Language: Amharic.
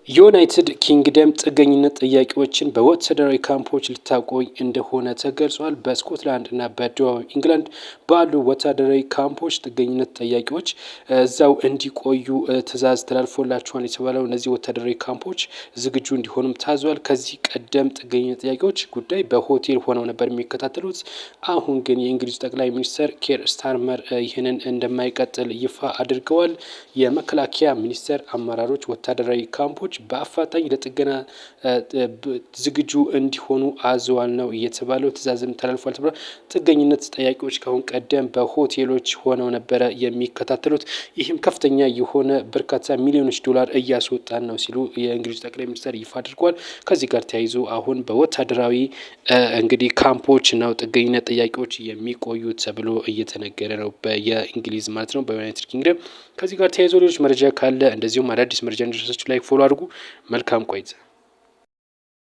ዩናይትድ ኪንግደም ጥገኝነት ጥያቄዎችን በወታደራዊ ካምፖች ልታቆይ እንደሆነ ተገልጿል። በስኮትላንድ እና በደቡብ ኢንግላንድ ባሉ ወታደራዊ ካምፖች ጥገኝነት ጥያቄዎች እዛው እንዲቆዩ ትዕዛዝ ተላልፎላቸዋል የተባለው እነዚህ ወታደራዊ ካምፖች ዝግጁ እንዲሆኑም ታዟል። ከዚህ ቀደም ጥገኝነት ጥያቄዎች ጉዳይ በሆቴል ሆነው ነበር የሚከታተሉት። አሁን ግን የእንግሊዝ ጠቅላይ ሚኒስትር ኬር ስታርመር ይህንን እንደማይቀጥል ይፋ አድርገዋል። የመከላከያ ሚኒስቴር አመራሮች ወታደራዊ ካምፖች በአፋጣኝ ለጥገና ዝግጁ እንዲሆኑ አዘዋል ነው እየተባለው። ትዕዛዝም ተላልፏል ተብሏል። ጥገኝነት ጠያቂዎች ካሁን ቀደም በሆቴሎች ሆነው ነበረ የሚከታተሉት። ይህም ከፍተኛ የሆነ በርካታ ሚሊዮኖች ዶላር እያስወጣን ነው ሲሉ የእንግሊዝ ጠቅላይ ሚኒስትር ይፋ አድርገዋል። ከዚህ ጋር ተያይዞ አሁን በወታደራዊ እንግዲህ ካምፖች ነው ጥገኝነት ጥያቄዎች የሚቆዩ ተብሎ እየተነገረ ነው የእንግሊዝ ማለት ነው በዩናይትድ ኪንግደም። ከዚህ ጋር ተያይዞ ሌሎች መረጃ ካለ እንደዚሁም አዳዲስ መረጃ እንዲደርሳችሁ ላይክ ፎሎ አድርጉ። መልካም ቆይታ